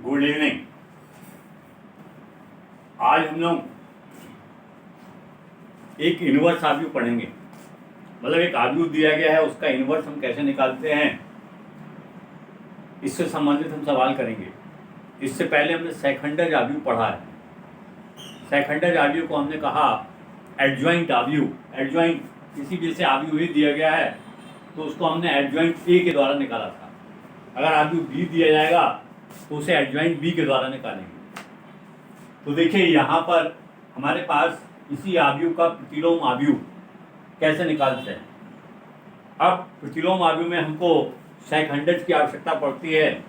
Good evening. आज हम लोग एक इनवर्स आव्यूह पढ़ेंगे। मतलब एक आव्यूह दिया गया है, उसका इनवर्स हम कैसे निकालते हैं, इससे संबंधित हम सवाल करेंगे। इससे पहले हमने सेकंडज आव्यूह पढ़ा है। सेकंडज आव्यूह को हमने कहा एडजॉइंट आव्यूह। एडजॉइंट किसी भी से आव्यूह ए दिया गया है तो उसको हमने एडजॉइंट ए के द्वारा निकाला था। अगर आव्यूह बी दिया जाएगा तो उसे एडजॉइंट बी के द्वारा निकालेंगे। तो देखिए यहाँ पर हमारे पास इसी आव्यूह का प्रतिलोम आव्यूह कैसे निकालते हैं। अब प्रतिलोम आव्यूह में हमको सेकंडज की आवश्यकता पड़ती है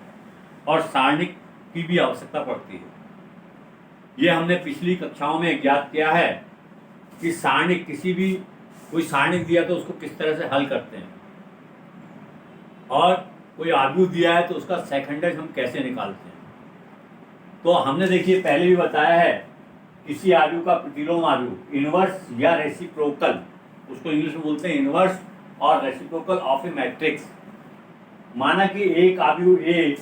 और सारणिक की भी आवश्यकता पड़ती है। ये हमने पिछली कक्षाओं में ज्ञात किया है कि सारणिक किसी भी कोई सारणिक दिया तो उसको किस तरह से हल करते हैं, और कोई आव्यूह दिया है तो उसका सेकंडज हम कैसे निकालते हैं। तो हमने देखिए पहले भी बताया है किसी आव्यूह का प्रतिलोम आव्यूह इनवर्स या रेसिप्रोकल, उसको इंग्लिश में बोलते हैं इनवर्स और रेसिप्रोकल ऑफ ए मैट्रिक्स। माना कि एक आव्यूह ए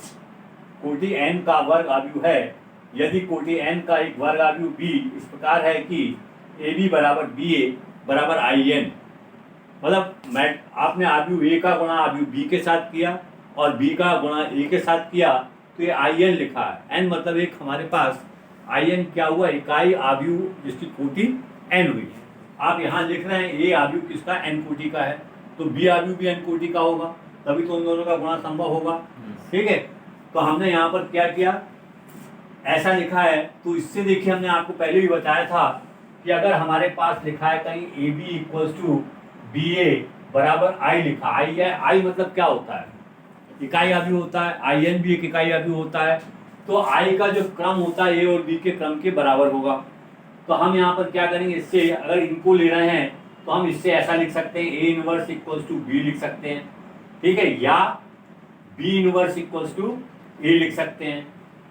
कोटि n का वर्ग आव्यूह है। यदि कोटि n का एक वर्ग आव्यूह b इस प्रकार है कि AB बराबर BA बराबर IN, मतलब आपने आव्यूह ए का गुणा आव्यूह बी के साथ किया और बी का गुणा ए के साथ किया तो ये IN लिखा है। n मतलब एक हमारे पास IN क्या हुआ, इकाई आव्यूह जिसकी कोटि n हुई। आप यहाँ लिख रहे हैं ए आव्यूह किसका, n कोटि का है, तो बी आव्यूह भी n कोटि का होगा, तभी तो उन दोनों का गुणा संभव होगा। ठीक है, तो हमने यहाँ पर क्या किया, ऐसा लिखा है। तो इससे देखिए हमने आपको पहले भी बताया था कि अगर हमारे पास लिखा है कहीं A B equals to B A बराबर आई लिखा, आई है, आई मतलब क्या होता है, इकाई आव्यूह होता है। आई एन भी एक इकाई आव्यूह होता है। तो आई का जो क्रम होता है ए और बी के क्रम के बराबर होगा। तो हम यहाँ पर क्या करेंगे, इससे अगर इनको ले रहे हैं तो हम इससे ऐसा लिख सकते हैं, A inverse equals to B लिख सकते हैं, ठीक है, या B inverse equals to A लिख सकते हैं।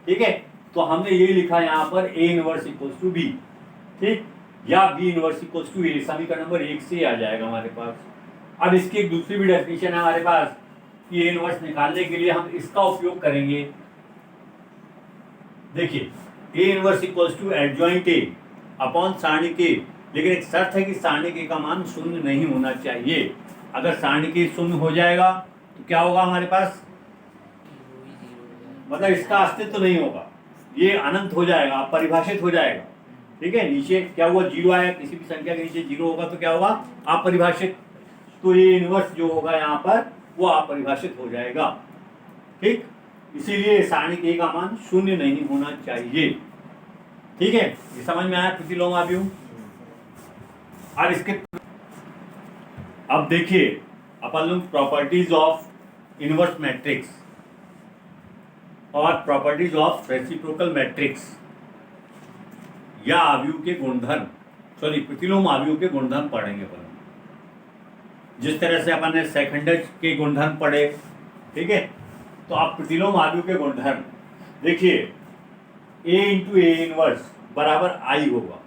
ठीक है, तो हमने ये लिखा यहाँ पर A inverse equals to B, ठीक, या B inverse equals to A. समीकरण नंबर 1 से आ जाएगा हमारे पास। अब इसकी एक दूसरी भी डेफिनेशन है हमारे पास कि ए इनवर्स निकालने के लिए हम इसका उपयोग करेंगे। देखिए A inverse equals to adjoint A upon सारणिक ए, लेकिन एक शर्त है कि सारणिक ए का मान शून्य नहीं होना चाहिए। अगर सारणिक ए शून्य हो जाएगा तो क्या होगा हमारे पास, मतलब इसका अस्तित्व तो नहीं होगा, ये अनंत हो जाएगा, अपरिभाषित हो जाएगा। ठीक है, नीचे क्या हुआ, जीरो आया, किसी भी संख्या के नीचे जीरो होगा तो क्या होगा, अपरिभाषित। तो ये इनवर्स जो होगा यहाँ पर वो अपरिभाषित हो जाएगा। ठीक, इसीलिए सारणिक ए का मान शून्य नहीं होना चाहिए। ठीक है, ये समझ में आया प्रतिलोम आव्यूह। और इसके अब देखिए अपन लोग प्रॉपर्टीज ऑफ इनवर्स मैट्रिक्स और प्रॉपर्टीज ऑफ रेसिप्रोकल मैट्रिक्स या आव्यूह के गुणधर्म, सॉरी प्रतिलोम आव्यूह के गुणधर्म पढ़ेंगे अपन। जिस तरह से अपन ने सेकंडज के गुणधर्म पढ़े, ठीक है, तो आप प्रतिलोम आव्यूह के गुणधर्म देखिए, ए इंटू ए इनवर्स बराबर आई होगा।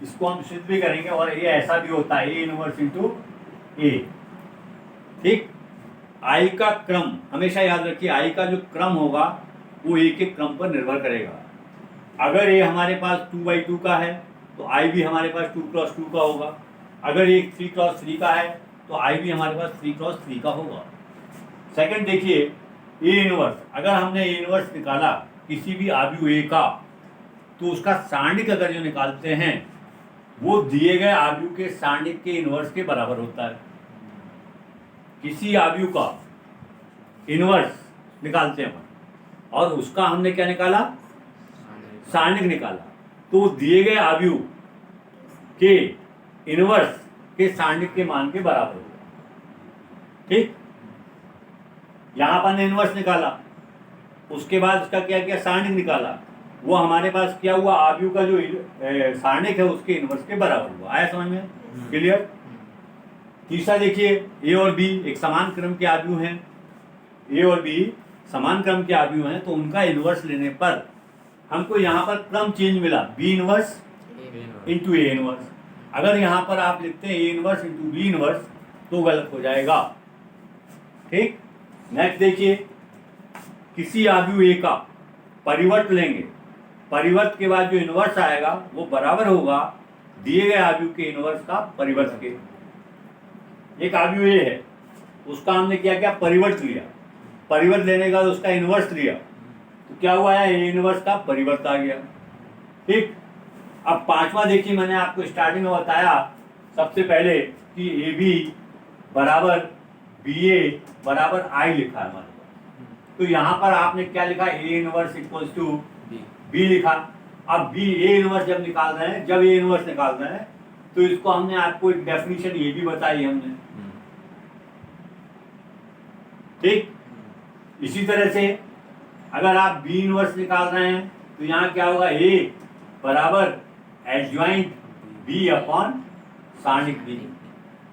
इसको हम सिद्ध भी करेंगे और ये ऐसा भी होता है, ए इनवर्स इंटू ए। ठीक, आई का क्रम हमेशा याद रखिए, आई का जो क्रम होगा वो ए के क्रम पर निर्भर करेगा। अगर ये हमारे पास 2/2 का है तो आई भी हमारे पास 2x2 का होगा। अगर ये 3x3 का है तो आई भी हमारे पास 3x3 का होगा। सेकंड देखिए ए इनवर्स, अगर हमने ए इनवर्स निकाला किसी भी आव्यूह ए का तो उसका सारणिक अगर जो निकालते हैं वो दिए गए आव्यूह के सारणिक के इनवर्स के बराबर होता है। किसी आव्यूह का इनवर्स निकालते हैं और उसका हमने क्या निकाला, सारणिक निकाला, तो दिए गए आव्यूह के इनवर्स के सारणिक के मान के बराबर होगा। ठीक, यहां पर ने इनवर्स निकाला, उसके बाद उसका क्या किया, सारणिक निकाला, वो हमारे पास क्या हुआ, आव्यूह का जो सारणिक है उसके इनवर्स के बराबर हुआ। आया समझ में, क्लियर। तीसरा देखिए ए और बी एक समान क्रम के आव्यूह हैं, ए और बी समान क्रम के आव्यूह हैं, तो उनका इनवर्स लेने पर हमको यहाँ पर क्रम चेंज मिला, B inverse into A inverse. अगर यहाँ पर आप लिखते हैं A inverse into B inverse तो गलत हो जाएगा। ठीक, नेक्स्ट देखिए किसी आव्यूह ए का परिवर्त लेंगे, परिवर्त के बाद जो इनवर्स आएगा वो बराबर होगा दिए गए आव्यूह के इनवर्स का परिवर्त के। एक आव्यूह ये है, उसका हमने क्या परिवर्त लिया, परिवर्त लेने का उसका इनवर्स लिया, तो क्या हुआ है, ए इनवर्स का परिवर्त आ गया। ठीक, अब पांचवा देखिए, मैंने आपको स्टार्टिंग में बताया सबसे पहले कि ए बी बराबर बी ए बराबर आई लिखा है हमारे पास। तो यहाँ पर आपने क्या लिखा, A inverse equal to B लिखा। अब बी ए इनवर्स जब निकाल रहे हैं, जब ए इनवर्स निकाल रहे हैं तो इसको हमने आपको एक डेफिनेशन ये भी बताई हमने। ठीक, इसी तरह से अगर आप बी इनवर्स निकाल रहे हैं तो यहाँ क्या होगा, ए बराबर एडजॉइंट बी अपॉन सारणिक बी।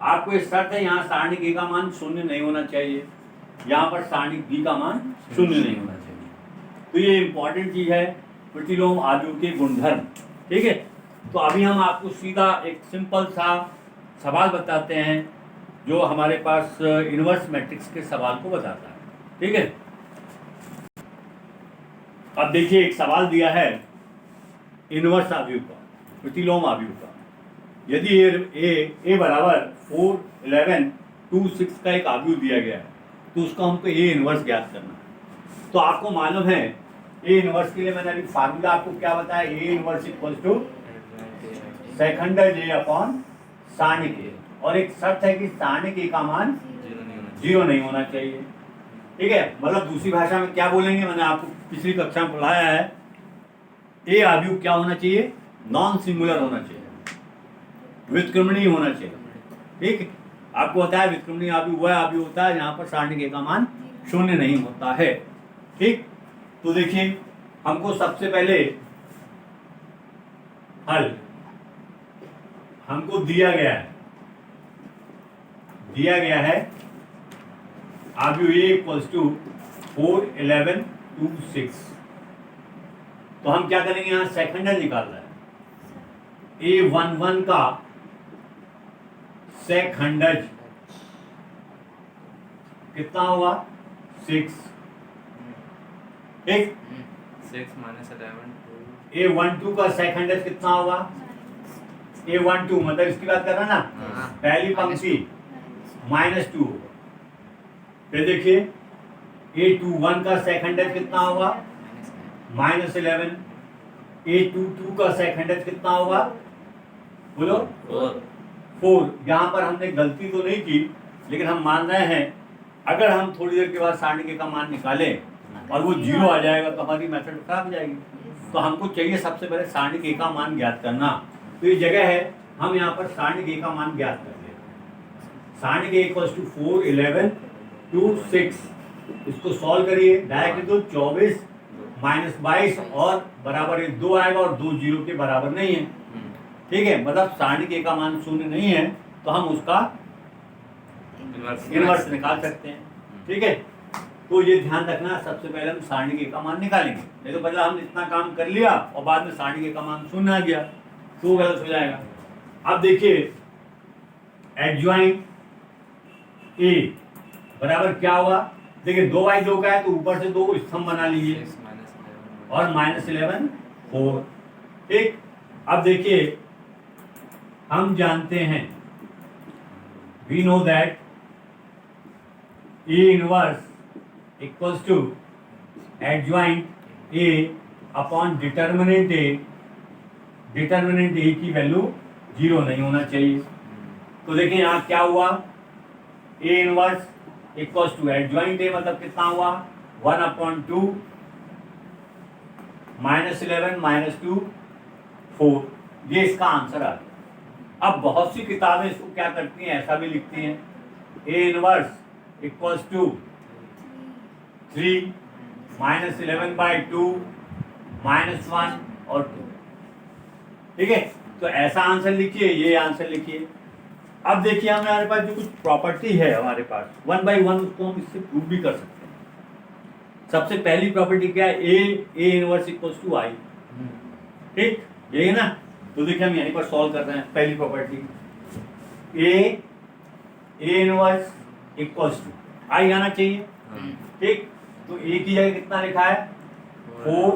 आपको इस शर्त है, यहाँ सारणिक ए का मान शून्य नहीं होना चाहिए, यहाँ पर सारणिक बी का मान शून्य नहीं होना चाहिए। तो ये इंपॉर्टेंट चीज है प्रतिलोम आव्यूह के गुणधर्म। ठीक है, तो अभी हम आपको सीधा एक सिंपल सा सवाल बताते हैं जो हमारे पास इनवर्स मैट्रिक्स के सवाल को बताता है। ठीक है, अब देखिए एक सवाल दिया है इनवर्स आव्यूह का, प्रतिलोम आव्यूह का। यदि ए बराबर 4, 11, 2, 6 का एक आव्यूह दिया गया है तो उसका हमको ए इनवर्स ज्ञात करना है। तो आपको मालूम है ए इनवर्स के लिए मैंने अभी फार्मूला आपको क्या बताया, ए इनवर्स इक्वल टू सेकंडर ए अपॉन सारणिक ए, और एक शर्त है कि सारणिक ए का मान 0 नहीं होना चाहिए। ठीक है, मतलब दूसरी भाषा में क्या बोलेंगे, मैंने आपको पिछली कक्षा में पढ़ाया है, ए आव्यूह क्या होना चाहिए, नॉन सिंगुलर होना चाहिए, व्युत्क्रमणीय होना चाहिए। ठीक, आपको बताया व्युत्क्रमणीय आव्यूह वह आव्यूह होता है जहां पर सारणिक ए का मान शून्य नहीं होता है। ठीक, तो देखिए हमको सबसे पहले हल हमको दिया गया है आव्यूह ए इक्वल्स टू 4, 11, 2, 6। तो हम क्या करेंगे, यहाँ सेकंडर निकाल रहा है, A11 का सेकंडज कितना होगा, 6। ठीक, 6 minus 11 A12 का सेकंडज कितना होगा, A12 मतलब इसकी बात कर रहा ना, पहली पंक्ति -2 होगा। फिर देखिए A21 का सेकंडज कितना होगा, -11। A22 का सेकंडज कितना होगा, बोलो 4। यहाँ पर हमने गलती तो नहीं की, लेकिन हम मान रहे हैं अगर हम थोड़ी देर के बाद सारणिक ए का मान निकालें और वो 0 आ जाएगा तो हमारी मेथड खराब हो जाएगी। तो हमको चाहिए सबसे पहले सारणिक ए का मान ज्ञात करना। तो ये जगह है, हम यहाँ पर सारणिक ए का मान ज्ञात कर लेते हैं। सारणिक ए इक्वल्स टू 4, 11, 2, 6। इसको सॉल्व करिए, डायरेक्ट तो 24 - 22 और बराबर 2 आएगा, और 2 0 के बराबर नहीं है। ठीक है, मतलब सारणिक ए का मान शून्य नहीं है तो हम उसका इनवर्स निकाल सकते हैं। ठीक है, तो ये ध्यान रखना, सबसे पहले हम सारणिक ए का मान निकालेंगे, नहीं तो पहले हम इतना काम कर लिया और बाद में सारणिक ए का मान शून्य आ गया तो गलत हो जाएगा। अब देखिए एडजॉइंट ए बराबर क्या होगा, देखिए 2/2 का है तो ऊपर से 2 स्तंभ बना लीजिए, 6 minus 11 और -11 4। ठीक, अब देखिए हम जानते हैं, we know that A inverse equals to adjoint A upon determinant A। determinant A की वैल्यू 0 नहीं होना चाहिए। तो देखिए यहाँ क्या हुआ, A inverse equals to adjoint A मतलब कितना हुआ, 1/2 -11 -2 4। ये इसका आंसर आ गया। अब बहुत सी किताबें इसको क्या करती हैं, ऐसा भी लिखती हैं, A इनवर्स इक्वल्स टू 3 -11/2 -1 और 2। ठीक है, तो ऐसा आंसर लिखिए, ये आंसर लिखिए। अब देखिए हमारे पास जो कुछ प्रॉपर्टी है हमारे पास 1 by 1, उसको हम इससे प्रूव भी कर सकते हैं। सबसे पहली प्रॉपर्टी क्या है, A inverse equals to I। ठीक, यही है ना। तो देखिए हम यहीं पर सॉल्व कर रहे हैं। पहली property A inverse equals to I आना चाहिए। ठीक, तो A की जगह कितना लिखा है, 4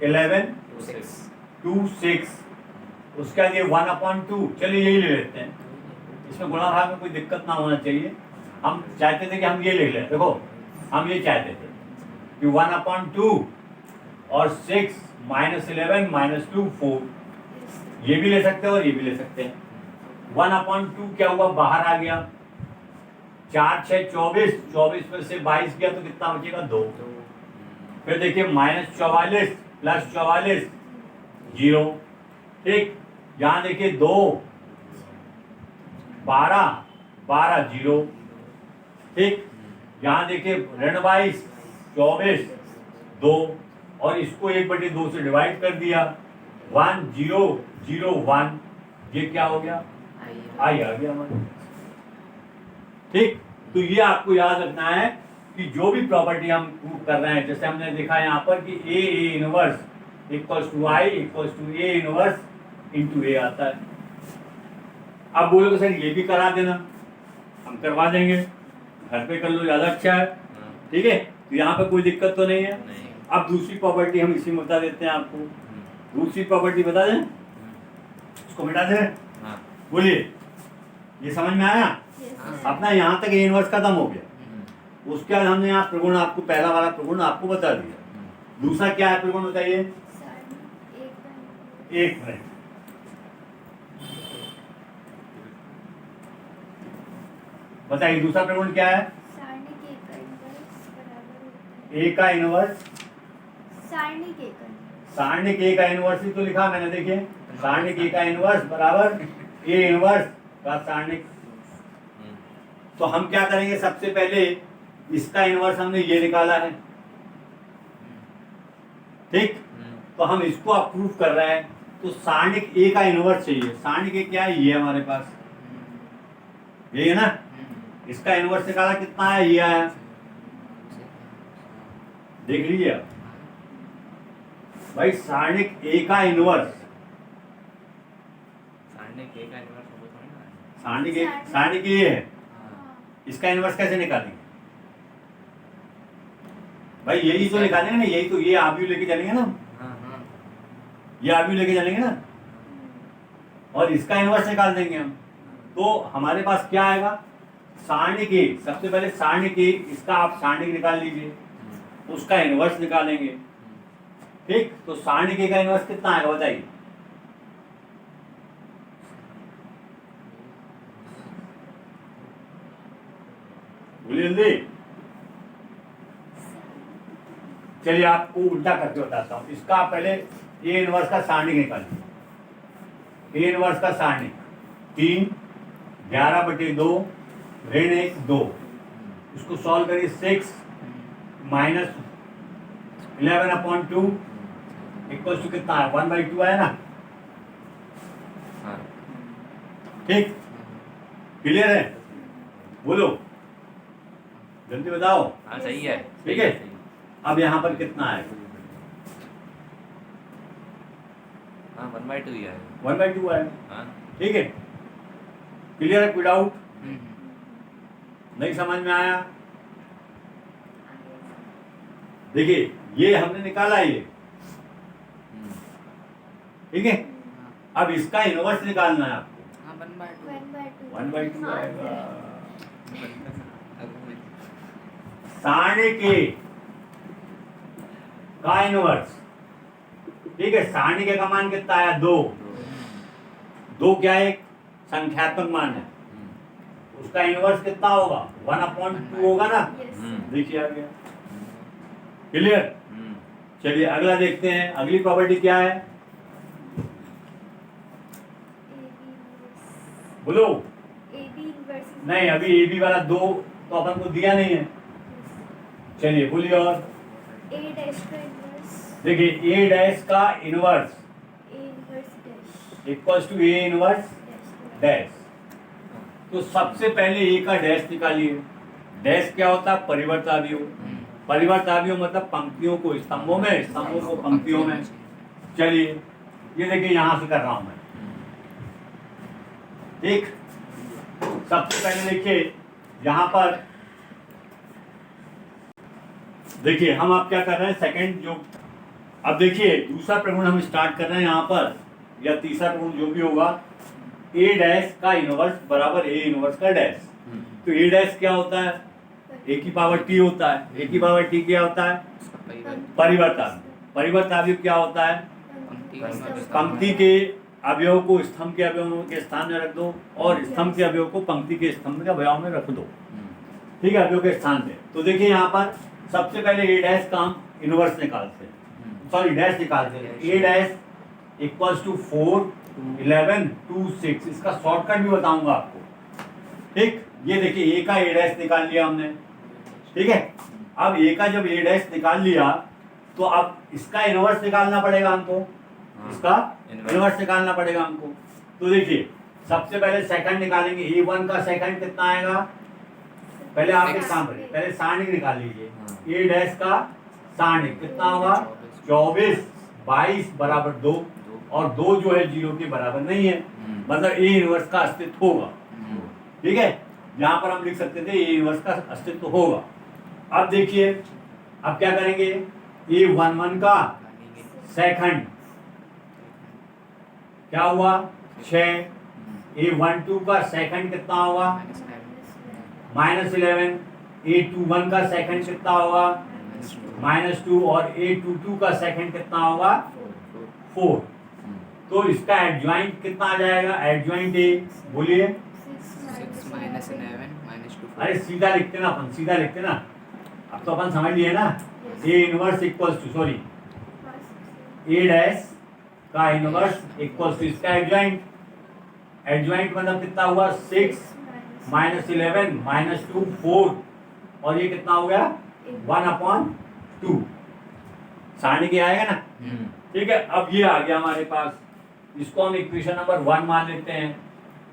11 6 2 6, उसके बाद ये 1/2, चलिए यही ले लेते हैं, इसमें गुणा भाग में कोई दिक्कत ना होना चाहिए। हम चाहते थे कि हम ये लिख लें, देखो हम ये चाहते थे कि 1/2 और 6 -11 -2 4, ये भी ले सकते हैं और ये भी ले सकते हैं। 1/2 क्या हुआ, बाहर आ गया, 4 6 24, 24 में से 22 गया तो कितना बचेगा, 2। फिर देखिए -44 + 44 0, ठीक, यहाँ देखिए 2 12 12 0, ठीक, यहाँ देखिए -22 24 2, और इसको 1/2 से डिवाइड कर दिया, 1 0 0 1, ये क्या हो गया, आई आ गया हमारे, ठीक। तो ये आपको याद रखना है कि जो भी प्रॉपर्टी हम प्रूव कर रहे हैं, जैसे हमने देखा यहाँ पर कि A inverse = I = A inverse × A आता है। अब बोलोगे सर ये भी करा देना, हम करवा देंगे, घर पे कर लो, ज़्यादा अच्छा है, ठीक है, तो यहाँ पे कोई दिक्कत तो नहीं है। अब दूसरी प्रॉपर्टी हम इसी में बता देते हैं आपको, दूसरी प्रॉपर्टी बता दें, इसको मिटा दें, बोलिए, ये समझ में आया? अपना यहाँ तक A इनवर्स खत्म हो गया, उसके बाद हमने यहाँ प्रगुण, आपको पहला वाला प्रगुण आपको बता दिया, दूसरा क्या है प्रगुण बताइए, एक मिनट, बताइए दूसरा प्रगुण क्या है, A का इनवर्स, सारणिक A का इनवर्स ही तो लिखा मैंने, देखिए सारणिक A का इनवर्स बराबर A इनवर्स का सारणिक। तो हम क्या करेंगे, सबसे पहले इसका इनवर्स हमने ये निकाला है, ठीक, तो हम इसको अब प्रूफ कर रहे हैं, तो सारणिक A का इनवर्स चाहिए, सारणिक A क्या है, ये हमारे पास, यही है ना, इसका इनवर्स निकाला, कितना है, ये आया, देख लीजिए आप भाई, सारणिक A का इनवर्स, सारणिक A है, इसका इनवर्स कैसे निकालेंगे भाई, यही तो निकालेंगे ना, यही तो, ये आव्यूह लेके चलेंगे ना, ये आव्यूह लेके चलेंगे ना, और इसका इनवर्स निकाल देंगे हम, तो हमारे पास क्या आएगा, सारणिक A, सबसे पहले सारणिक A, इसका आप सारणिक निकाल लीजिए, उसका इनवर्स निकालेंगे, ठीक, तो सारणिक A का इनवर्स कितना आएगा बताइए, बोलिए जल्दी, चलिए आपको उल्टा करके बताता हूँ, इसका आप पहले A इनवर्स का सारणिक निकालिए, A इनवर्स का सारणिक 3 11/2 ऋण 1 2, इसको सॉल्व करिए, 6 -11/2 इक्वल टू कितना है, 1/2 है ना, ठीक, क्लियर है, बोलो जल्दी बताओ, सही है, ठीक है। अब यहाँ पर कितना है, 1/2 ही है, 1/2 है, ठीक है, क्लियर है, कोई डाउट नहीं समझ में आया, देखिए ये हमने निकाला ये, ठीक है, अब इसका इनवर्स निकालना है आपको, 1/2 आएगा, सारणिक A का इनवर्स, ठीक है, सारणिक A का मान कितना आया, 2 2 क्या है, एक संख्यात्मक मान है, उसका इनवर्स कितना होगा, 1/2 होगा ना, देखिए आ गया, क्लियर। चलिए अगला देखते हैं, अगली प्रॉपर्टी क्या है, बोलो, नहीं अभी AB वाला 2 तो अपन को दिया नहीं है, चलिए बोलिए, और देखिए A डैश का inverse equals to A inverse dash, तो सबसे पहले A का डैश निकालिए, डैश क्या होता है, परिवर्त अवयव, परिवर्त अवयव मतलब पंक्तियों को स्तंभों में, स्तंभों को पंक्तियों में, चलिए ये देखिए यहां से कर रहा हूं मैं, ठीक, सबसे पहले देखिए यहां पर, देखिए हम आप क्या कर रहे हैं, सेकंड जो अब देखिए दूसरा प्रगुण हम स्टार्ट कर रहे हैं यहाँ पर, या तीसरा प्रगुण जो भी होगा, ए डैश का इनवर्स बराबर ए इनवर्स का डैश। तो ए डैश क्या होता है? ए की पावर टी होता है। ए की पावर टी क्या होता है? उसका परिवर्तन परिवर्तन। परिवर्तन अवयव क्या होता है? पंक्ति के अवयव को स्तंभ के अवयव के स्थान में रख दो और स्तंभ के अवयव को पंक्ति के स्तंभ के अवयव में रख दो, ठीक है, अवयव के स्थान पे। तो देखिए यहाँ पर सबसे पहले ए डैश का हम इनवर्स निकालते हैं, सॉरी डैश निकालते हैं। ए डैश इक्वल्स टू 4 11 2 6। इसका शॉर्टकट भी बताऊंगा आपको, ठीक। ये देखिए ए का ए डैश निकाल लिया हमने, ठीक है। अब ए का जब ए डैश निकाल लिया तो अब इसका इनवर्स निकालना पड़ेगा हमको, इसका इनवर्स निकालना पड़ेगा हमको। तो देखिए सबसे पहले सेकंड निकालेंगे। ए1 का सेकंड कितना आएगा? पहले आप एक काम करिए, पहले सारणिक निकाल लीजिए। ए डैश का सारणिक कितना होगा? 24 22 बराबर 2, और 2 जो है 0 के बराबर नहीं है, मतलब ए इनवर्स का अस्तित्व होगा, ठीक है। यहाँ पर हम लिख सकते थे ए इनवर्स का अस्तित्व होगा। अब देखिए अब क्या करेंगे? A11 का सेकंड क्या हुआ? 6। A12 का सेकंड कितना होगा? -11। A21 का सेकंड कितना होगा? -2। और A22 का सेकंड कितना होगा? 4। तो इसका एडजॉइंट कितना आ जाएगा? एडजॉइंट ए बोलिए। 6 -11 -2। अरे सीधा लिखते ना, अपन सीधा लिखते ना, अब तो अपन समझ लिए ना। A inverse equals to, sorry, A dash का इनवर्स इक्वल्स टू इसका एडजॉइंट। एडजॉइंट मतलब कितना हुआ? 6 -11 -2 4, और ये कितना हो गया? 1/2। सारणी के आएगा ना, ठीक है। अब ये आ गया हमारे पास, इसको हम इक्वेशन नंबर 1 मान लेते हैं।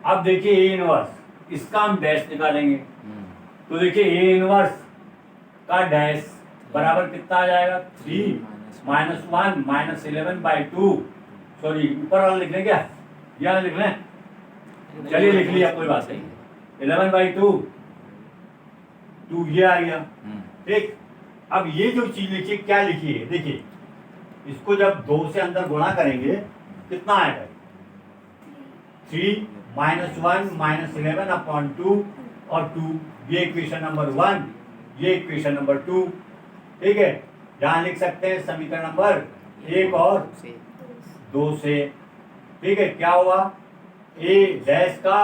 अब देखिए ए इनवर्स, इसका हम डैश निकालेंगे। तो देखिए ए इनवर्स का डैश बराबर कितना आ जाएगा? 3 -1 -11/2। सॉरी ऊपर वाला लिख लें क्या? यहाँ लिख लें, चलिए लिख लिया, कोई बात नहीं। 11/2 2 ये आ गया, ठीक। अब ये जो चीज लिखिए, क्या लिखिए? देखिए इसको जब 2 से अंदर गुणा करेंगे कितना आएगा? 3 -1 -11/2 और 2। ये इक्वेशन नंबर 1, ये इक्वेशन नंबर 2, ठीक है। यहाँ लिख सकते हैं समीकरण नंबर 1 और 2 से, ठीक है। क्या हुआ? ए डैश का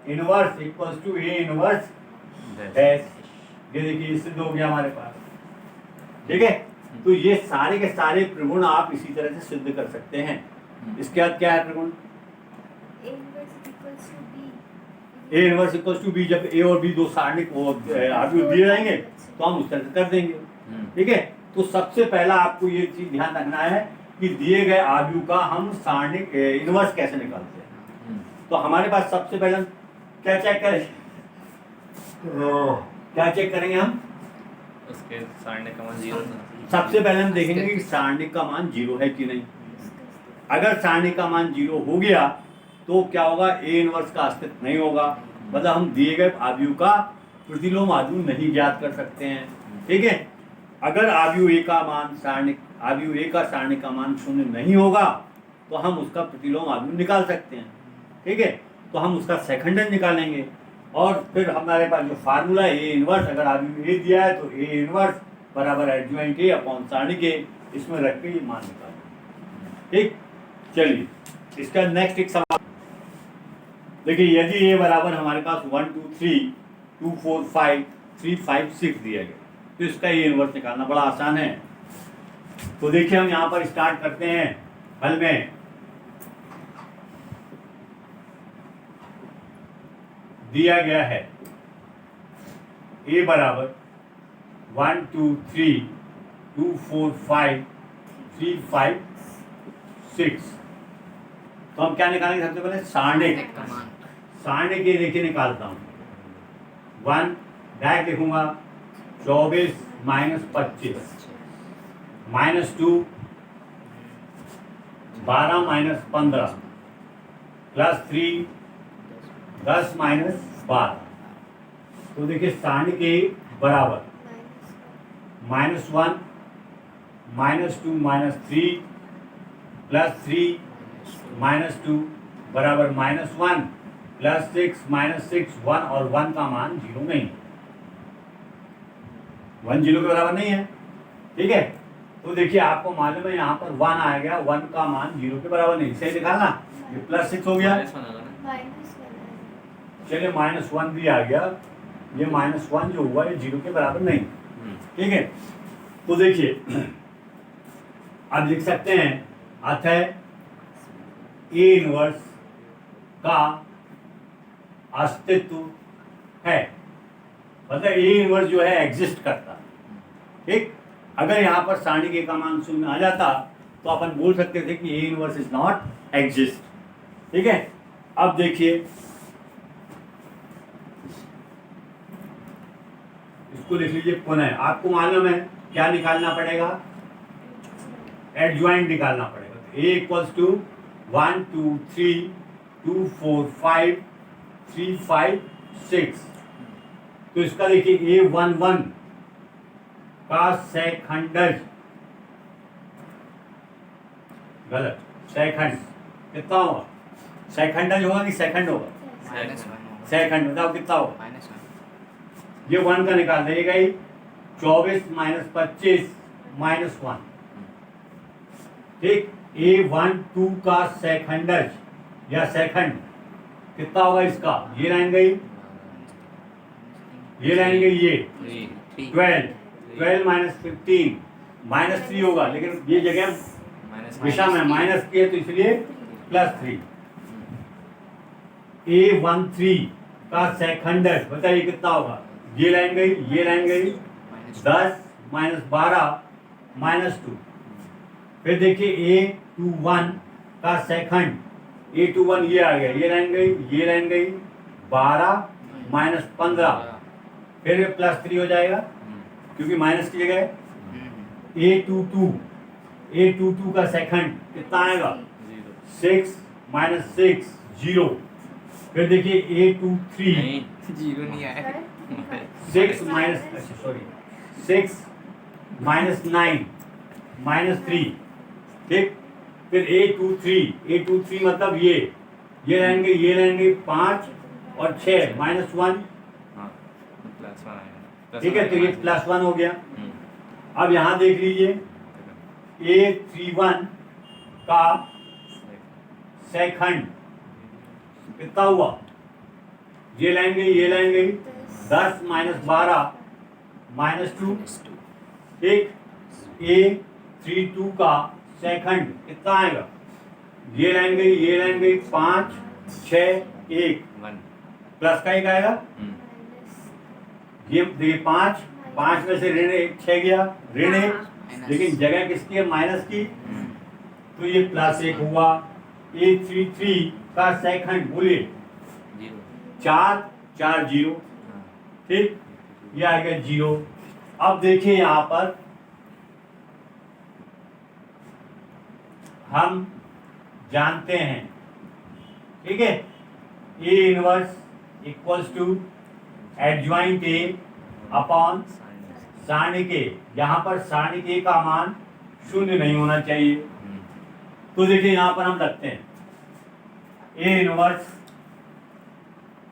inverse equals to A inverse dash. ये देखिए सिद्ध हो गया हमारे पास, ठीक है। तो ये सारे के सारे प्रगुण आप इसी तरह से सिद्ध कर सकते हैं। इसके बाद क्या है प्रगुण? A inverse equals to B. जब ए और बी दो सारणिक आव्यूह दिए जाएंगे तो हम उस तरह से कर देंगे, ठीक है। तो सबसे पहला आपको ये चीज ध्यान रखना है कि दिए गए आव्यूह का हम सारणिक इनवर्स कैसे निकालते हैं। तो हमारे पास सबसे पहले क्या चेक करें? क्या चेक करेंगे हम? उसके सारणिक का मान 0 सबसे पहले हम देखेंगे कि सारणिक का मान 0 है कि नहीं। अगर सारणिक का मान 0 हो गया तो क्या होगा? ए इनवर्स का अस्तित्व नहीं होगा, मतलब हम दिए गए आव्यूह का प्रतिलोम आव्यूह नहीं ज्ञात कर सकते हैं, ठीक है। अगर आव्यूह ए का मान सारणिक आव्यूह ए का सारणिक का मान 0 नहीं होगा तो हम उसका प्रतिलोम आव्यूह निकाल सकते हैं, ठीक है। तो हम उसका सेकंडन निकालेंगे और फिर हमारे पास जो फार्मूला है ए इनवर्स, अगर आव्यूह ए दिया है तो ए इनवर्स बराबर एडजॉइंट ए अपॉन सारणिक ए, इसमें रख के ये मान निकालेंगे, ठीक। चलिए इसका नेक्स्ट एक सवाल देखिए, यदि ए बराबर हमारे पास 1 2 3 2 4 5 3 5 6 दिया गया तो इसका ए इनवर्स निकालना बड़ा आसान है। तो देखिए हम यहाँ पर स्टार्ट करते हैं हल में। दिया गया है ए बराबर 1 2 3 2 4 5 3 5 6। तो हम क्या निकालेंगे? सबसे पहले सारणिक। सारणिक ये देखिए निकालता हूँ। 1 डायरेक्ट लिखूंगा 24 -25 -2 12 -15 +3 10 -12। तो देखिए सारणिक ए बराबर -1 -2 -3 +3 -2 बराबर -1 +6 -6 1 और 1 का मान 0 नहीं, 1 0 के बराबर नहीं है। ठीक है, तो देखिए आपको मालूम है यहाँ पर 1 आ गया, 1 का मान 0 के बराबर नहीं, सही निकालना। ये +6 हो गया, माइनस वन होगा ना। चलिए -1 भी आ गया, ये -1 जो हुआ ये 0 के बराबर नहीं। ठीक है, तो देखिए आप लिख सकते हैं अतः ए इनवर्स का अस्तित्व है, मतलब ए इनवर्स जो है एग्जिस्ट करता है। ठीक, अगर यहाँ पर सारणी के का मान 0 आ जाता तो अपन बोल सकते थे कि A inverse is not exist. ठीक है, अब देखिए इसको लिख लीजिए पुनः। आपको मालूम है क्या निकालना पड़ेगा, एडजॉइंट निकालना पड़ेगा। ए इक्वल्स टू 1 2 3 2 4 5 3 5 6, तो इसका देखिए A11 का सेखंडज, गलत, सेखंड कितना होगा, सेखंडज होगा कि सेकंड होगा, माइनस वन होगा। सेकंड बताओ कितना होगा, माइनस वन। ये 1 का निकाल देगा ही, 24 - 25 -1। ठीक, A12 का सेखंडज या सेकंड कितना होगा इसका, ये लाइन गई, ये लाइन गई, ये 12 -15 -3 होगा, लेकिन ये जगह दिशा में माइनस की है तो इसलिए +3। A13 का सेकंडज बताइए कितना होगा, ये लाइन गई, ये लाइन गई, 10 -12 -2। फिर देखिए A21 का सेकंड, A21 ये आ गया, ये लाइन गई, ये लाइन गई, 12 -15, फिर ये +3 हो जाएगा क्योंकि माइनस की जगह है। A22 का सेकंड कितना आएगा, 6 -6 0। फिर देखिए A23 नहीं, जीरो नहीं आया। 6 -9 -3। ठीक, फिर A23 मतलब ये लाइन गई, ये लाइन गई, 5 और 6 -1। हाँ, प्लस वन आएगा। ठीक है, तो ये +1 हो गया। अब यहाँ देख लीजिए A31 का सेकंड कितना हुआ, ये लाइन गई, ये लाइन गई, 10 -12 -2। ठीक, A32 का सेकंड कितना आएगा, ये लाइन गई, ये लाइन गई, 5 6 1 वन। प्लस का 1 आएगा, ये देखिए 5 में से ऋण 1 6 गया, ऋण 1, लेकिन जगह किसकी है, माइनस की, तो ये +1 हुआ। A33 का सेकंड बोलिए, जीरो। 4 4 0। ठीक, ये आ गया 0। अब देखिए यहाँ पर हम जानते हैं, ठीक है, A inverse equals to adjoint A upon सारणी के, यहाँ पर सारणी के का मान 0 नहीं होना चाहिए। तो देखिए यहाँ पर हम रखते हैं A inverse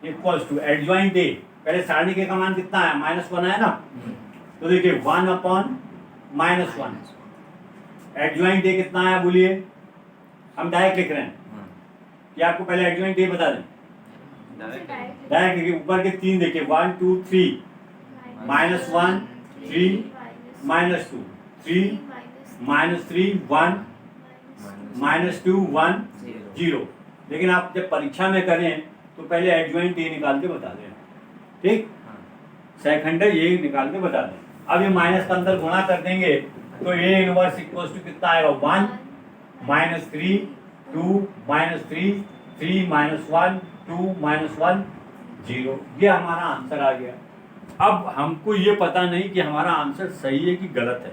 equals to adjoint A, पहले सारणी के का मान कितना है, -1 है ना, तो देखिए 1 अपॉन -1। एडजॉइंट A कितना आया बोलिए, हम डायरेक्ट लिख रहे हैं कि आपको पहले एडजॉइंट A बता दें, डायरेक्ट लिखिए, ऊपर के 3 देखिए, 1 2 3 -1 3 -2 3 -3 1 -2 1 0। लेकिन आप जब परीक्षा में करें तो पहले एडजॉइंट A निकाल के बता दें। ठीक, सेकंडज A निकाल के बता दें। अब ये माइनस का अंदर गुणा कर देंगे तो A इनवर्स इक्वल्स टू कितना आएगा, 1 -3 2 -3 3 -1 2 -1 0। ये हमारा आंसर आ गया। अब हमको ये पता नहीं कि हमारा आंसर सही है कि गलत है।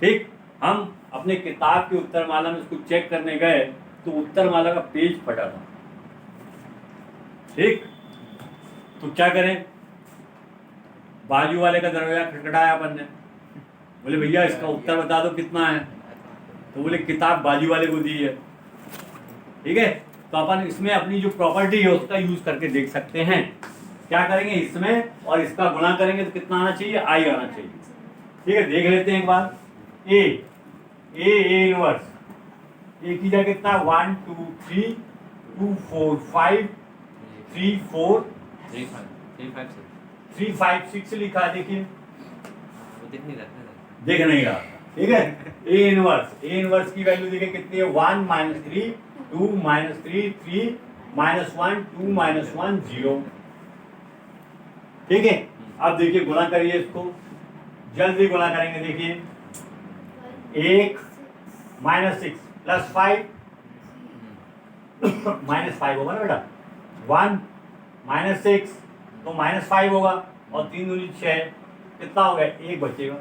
ठीक, हम अपने किताब के उत्तरमाला में इसको चेक करने गए तो उत्तरमाला का पेज फटा था। ठीक, तो क्या करें, बाजू वाले का दरवाजा खटखटाया अपन ने, बोले भैया इसका उत्तर बता दो कितना है, तो बोले किताब बाजू वाले को दी है। ठीक है, तो अपन इसमें अपनी जो प्रॉपर्टी है उसका यूज करके देख सकते हैं। क्या करेंगे, इसमें और इसका गुणा करेंगे तो कितना आना चाहिए, आई आना चाहिए। ठीक है, देख लेते हैं एक बार। ए इनवर्स ए की जगह कितना, 1 2 3 2 4 5 3 4 3 5 6 लिखा है, देखिए वो दिख नहीं रहा। देख नहीं रहा। ठीक है, ए इनवर्स की वैल्यू देखिए कितनी है, 1 -3 2 -3 3 -1 2 -1 0। ठीक है, अब देखिए गुणा करिए इसको, जल्दी गुणा करेंगे। देखिए 1 -6 +5 -5 होगा ना बेटा, 1 -6 तो -5 होगा, और 3 दूनी 6, कितना हो गया, 1 बचेगा।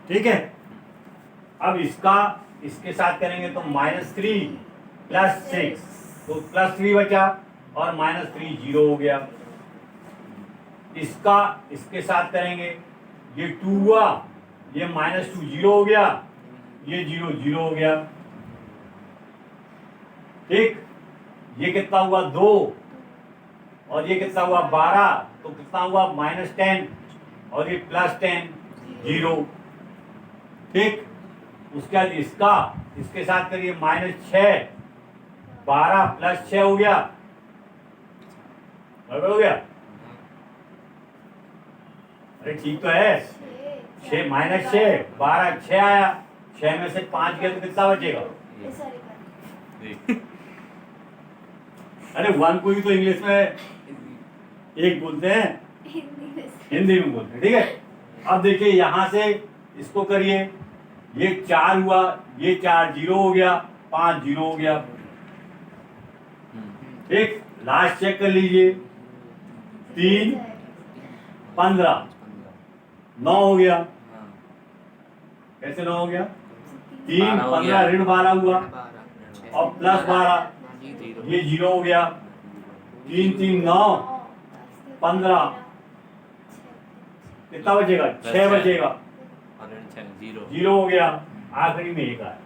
ठीक है, अब इसका इसके साथ करेंगे तो -3 +6 तो +3 बचा, और -3 0 हो गया। इसका इसके साथ करेंगे, ये 2 हुआ, ये -2 0 हो गया, ये 0 0 हो गया। ठीक, ये कितना हुआ 2, और ये कितना हुआ 12, तो कितना हुआ -10, और ये +10 0। ठीक, उसके बाद इसका इसके साथ करिए, -6 12 + 6 हो गया, बराबर हो गया। अरे ठीक तो है, 6 -6 12 6 आया, 6 में से 5 गया तो कितना बचेगा, अरे 1 को ही तो इंग्लिश में 1 बोलते हैं, हिंदी में बोलते हैं। ठीक है, अब देखिए यहां से इसको करिए, ये 4 हुआ, ये 4 0 हो गया, 5 0 हो गया। ठीक, लास्ट चेक कर लीजिए, 3 15 9 हो गया। कैसे 9 हो गया, 3 15 ऋण 12 हुआ, और +12 ये 0 हो गया, 3 3 9 15, कितना बचेगा, 6 बचेगा, 0 हो गया, आखिरी में 1 आया।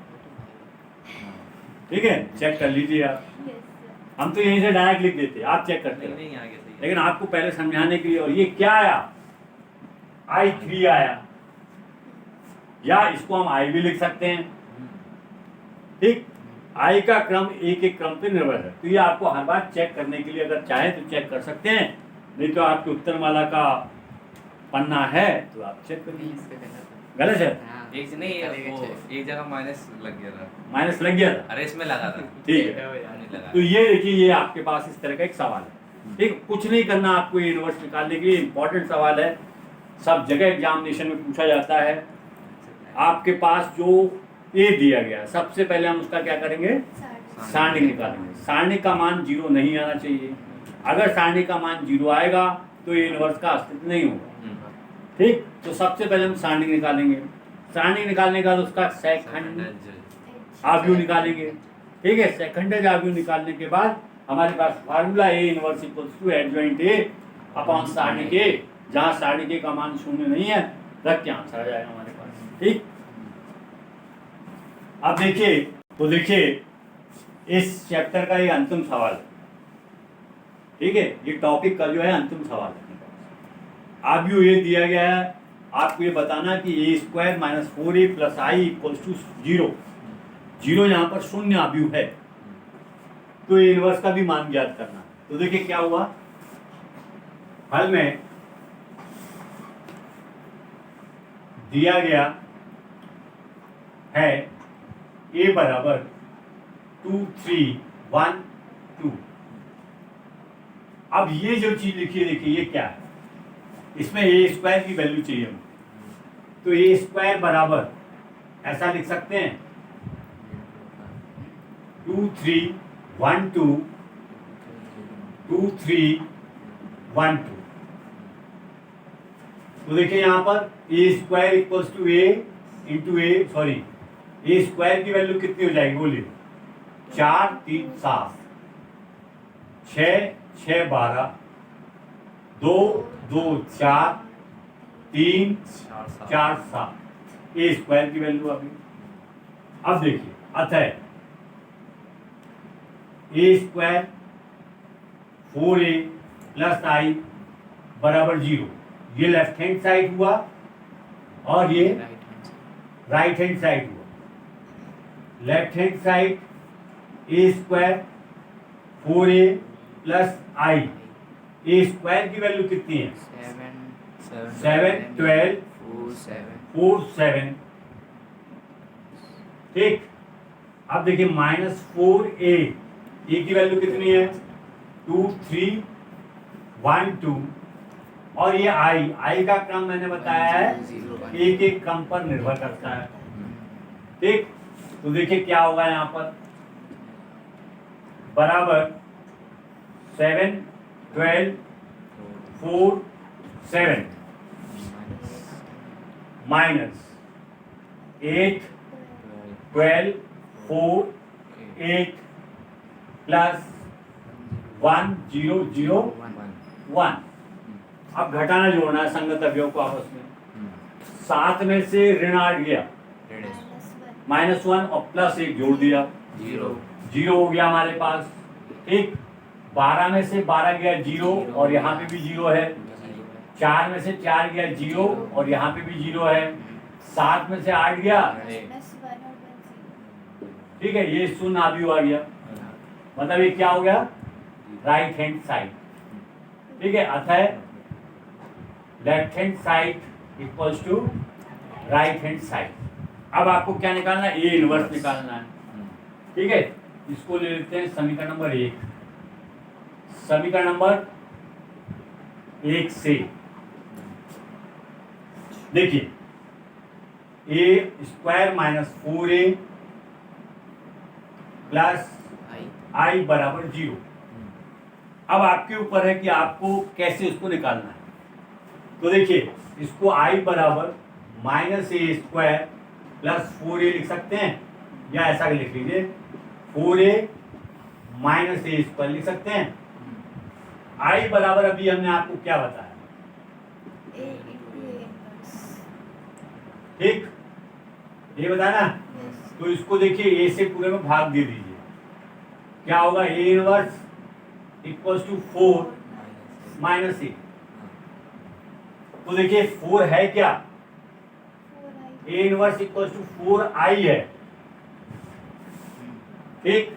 ठीक है, चेक कर लीजिए आप, हम तो यहीं से डायरेक्ट लिख देते, आप चेक करते हैं, लेकिन आपको पहले समझाने के लिए। और ये क्या आया, I3 आया, या इसको हम I भी लिख सकते हैं। ठीक, I का क्रम एक एक क्रम पे निर्भर है, तो ये आपको हर बार चेक करने के लिए अगर चाहे तो चेक कर सकते हैं, नहीं तो आपके उत्तरमाला का पन्ना है तो आप चेक करिए। गलत है, एक नहीं वो एक जगह माइनस लग गया था, माइनस लग गया था, अरे इसमें लगा था। ठीक है। नहीं लगा। तो ये देखिए, ये आपके पास इस तरह का एक सवाल है। ठीक, कुछ नहीं करना आपको, ये इनवर्स निकालने के लिए इंपॉर्टेंट सवाल है, सब जगह एग्जामिनेशन में पूछा जाता है। आपके पास जो ए दिया गया, सबसे पहले हम उसका क्या करेंगे, सारणी निकालेंगे। सारणी का मान 0 नहीं आना चाहिए, अगर सारणी का मान 0 आएगा तो ये इनवर्स का अस्तित्व नहीं होगा। ठीक, तो सबसे पहले हम सारणी निकालेंगे, सारणी निकालने के बाद उसका सेकंड आव्यूह निकालेंगे। ठीक है, सेकंड आव्यूह निकालने के बाद हमारे पास formula A inverse equals to adjoint A upon सारणी के, जहां सारणी के का मान 0 नहीं है, रख के आंसर आ जाएगा हमारे पास। ठीक, अब देखिए, तो देखिए इस चैप्टर का ये अंतिम सवाल है। ठीक है, ये टॉपिक का जो है अंतिम सवाल है। आव्यूह ये दिया गया है, आपको ये बताना कि a² - 4a + i = 0। 0 यहाँ पर शून्य आव्यूह है, तो ये इनवर्स का भी मान ज्ञात करना। तो देखिए क्या हुआ, हल में दिया गया है a बराबर 2 3 1 2। अब ये जो चीज लिखी है, देखिए ये क्या है, इसमें a² की वैल्यू चाहिए हमें, तो a² बराबर ऐसा लिख सकते हैं 2 3 1 2 2 3 1 2। तो देखिए यहाँ पर a² = a इंटू a² की वैल्यू कितनी हो जाएगी, बोलिए, 4 3 7 6 6 12 2 2 4 3 चार सात 4 7 ए स्क्वायर की वैल्यू आ गई। अब देखिए अतः ए स्क्वायर 4a प्लस आई बराबर 0, ये लेफ्ट हैंड साइड हुआ और ये राइट हैंड साइड हुआ। लेफ्ट हैंड साइड ए स्क्वायर 4a प्लस आई, ए स्क्वायर की वैल्यू कितनी है? 7 12 4 7। ठीक, अब देखिए -4a, ए की वैल्यू कितनी है? 2 3 1 2, और ये आई का क्रम मैंने बताया है एक एक क्रम पर निर्भर करता है। ठीक, तो देखिए क्या होगा यहाँ पर, बराबर 7 12 4 7 माइनस 8 12 4 8 प्लस 1 0 0 1। अब घटाना जोड़ना है संगत अवयव को आपस में। 7 में से ऋण 8 गया, -1 और +1 जोड़ दिया, 0 हो गया हमारे पास। ठीक, 12 में से 12 गया 0 और यहाँ पे भी 0 है। 4 में से 4 गया 0 और यहाँ पे भी 0 है। 7 में से 8 गया, ठीक है, ये शून्य आदि आ गया, मतलब ये क्या हो गया? Right hand side. ठीक है, अतः left hand side equals to right hand side. अब आपको क्या निकालना है? ए इनवर्स निकालना है। ठीक है, इसको ले लेते हैं समीकरण नंबर 1। समीकरण नंबर 1 से देखिए ए स्क्वायर माइनस 4a प्लस आई बराबर 0। अब आपके ऊपर है कि आपको कैसे इसको निकालना है। तो देखिए इसको आई बराबर -a स्क्वायर प्लस 4a लिख सकते हैं, या ऐसा लिख लीजिए 4a माइनस a स्क्वायर लिख सकते हैं। आई बराबर अभी हमने आपको क्या बताया? ठीक, ये बताया ना। तो इसको देखिए a से पूरे में भाग दे दीजिए, क्या होगा? a inverse equals to 4 minus a। तो देखिए 4 है क्या? a inverse equals to 4i है। ठीक,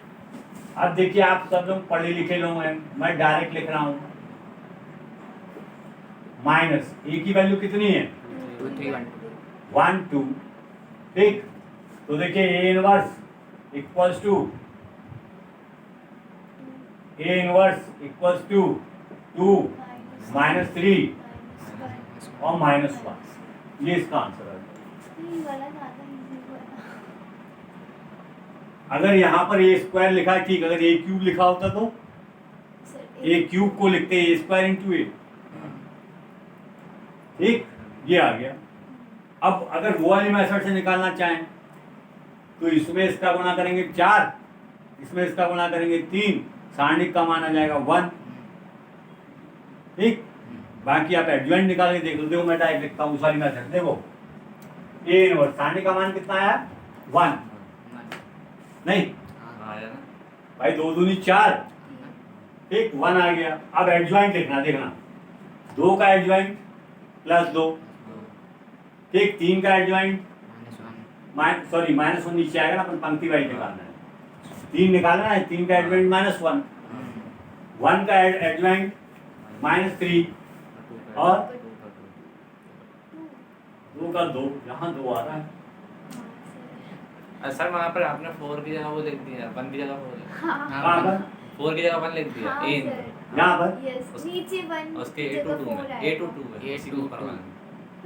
अब देखिए आप सब लोग पढ़े लिखे लोग हैं, मैं डायरेक्ट लिख रहा हूं। माइनस a की वैल्यू कितनी है? 1 2। ठीक, तो देखिए a इनवर्स इक्वल्स टू 2 -3 और -1, ये इसका आंसर है। अगर यहाँ पर ए स्क्वायर लिखा है, ठीक, अगर ए क्यूब लिखा होता तो ए क्यूब को लिखते ए स्क्वायर इंटू ए। ठीक, ये आ गया। अब अगर वो वाली मेथड से निकालना चाहें तो इसमें इसका गुणा करेंगे 4, इसमें इसका गुणा करेंगे 3, सारणिक का मान आ जाएगा 1। ठीक, बाकी आप एडजॉइंट निकाल के देख लो। देखो मैं डायरेक्ट लिखता हूँ उस वाली मेथड। देखो ए इनवर्स सारणिक का मान कितना आया? 1 नहीं भाई, 2 दूनी 4। ठीक, 1 आ गया। अब एडजॉइंट लिखना, देखना 2 का एडजॉइंट प्लस 2। ठीक, 3 का एडजॉइंट -1 नीचे आएगा ना, अपन पंक्ति वाइज निकालना है। 3 निकालना है, 3 का एडजॉइंट -1, 1 का एडजॉइंट -3 और 2 का 2, यहाँ 2 आ रहा है। सर वहाँ पर आपने 4 की जगह वो लिख दिया, 1 की जगह 4 कहाँ पर? 4 की जगह 1 लिख दिया। ए यहाँ पर नीचे 1 उसके A to 2 में, A to 2 है, A to 1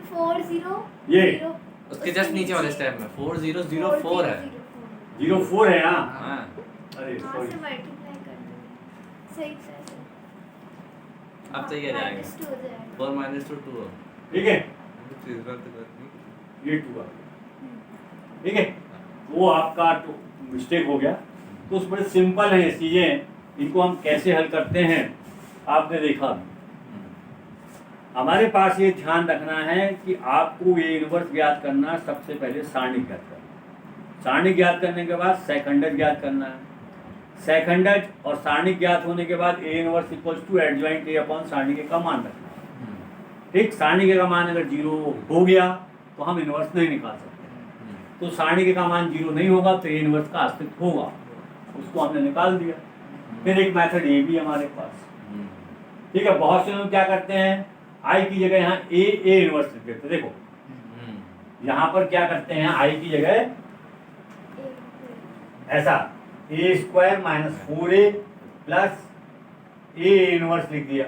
4 0 ये उसके जस्ट नीचे वाले स्टेप में 4 0 0 4 है। 0 4 है यहाँ। हाँ, अरे हाँ सॉरी, से मल्टीप्लाई कर दो, सही से। अब सही आ जाएगा। -2 हो जाएगा। 4 -2 2 ठीक है, ये 2 आ गया। ठीक है, वो आपका तो मिस्टेक हो गया। तो उस बड़े सिंपल है चीजें, इनको हम कैसे हल करते हैं आपने देखा। हमारे पास ये ध्यान रखना है कि आपको ये इनवर्स ज्ञात करना, सबसे पहले सारणी ज्ञात करना। सारणी ज्ञात करने के बाद सेकंडज ज्ञात करना है। सेकंडज और सारणी ज्ञात होने के बाद A inverse equals to adjoint A upon सारणी के का मान रखना है। ठीक, सारणी के का मान अगर 0 हो गया तो हम इनवर्स नहीं निकाल सकते। तो सारणी के का मान 0 नहीं होगा तो ए इनवर्स का अस्तित्व होगा, उसको हमने निकाल दिया। फिर एक मेथड ये भी हमारे पास, ठीक है। बहुत से लोग क्या करते हैं, आई की जगह यहाँ ए इनवर्स लिख देते। देखो यहाँ पर क्या करते हैं, आई की जगह ऐसा A square minus 4a plus A inverse लिख दिया।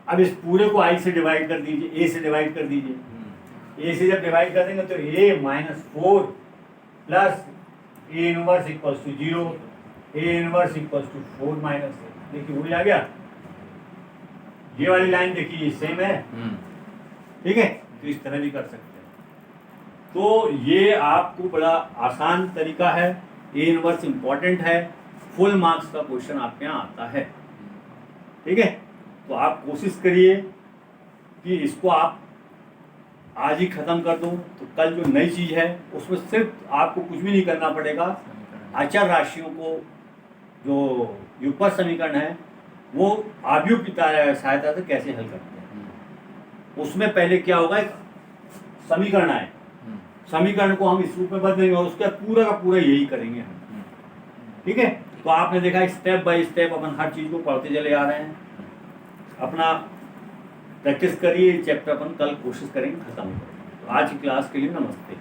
अब इस पूरे को आई से डिवाइड कर दीजिए, ए से डिवाइड कर दीजिए। ए से जब डिवाइड कर देंगे तो A minus 4 plus A inverse equals to 0, A inverse equals to 4 minus. देखिए वही आ गया। ये वाली लाइन देखिए सेम है, ठीक है। तो इस तरह भी कर सकते हैं। तो ये आपको बड़ा आसान तरीका है। ए इनवर्स इंपॉर्टेंट है, फुल मार्क्स का क्वेश्चन आपके यहाँ आता है, ठीक है। तो आप कोशिश करिए कि इसको आप आज ही खत्म कर दो, तो कल जो नई चीज़ है उसमें सिर्फ आपको कुछ भी नहीं करना पड़ेगा। अचर राशियों को जो युगपत समीकरण है वो आव्यूह की सहायता से कैसे हल करते हैं, उसमें पहले क्या होगा, एक समीकरण आए, समीकरण को हम इस रूप में बदलेंगे और उसका पूरा का पूरा यही करेंगे हम, ठीक है। तो आपने देखा स्टेप बाय स्टेप अपन हर चीज़ को पढ़ते चले आ रहे हैं। अपना प्रैक्टिस करिए, चैप्टर अपन कल कोशिश करेंगे खत्म करेंगे। तो आज की क्लास के लिए नमस्ते।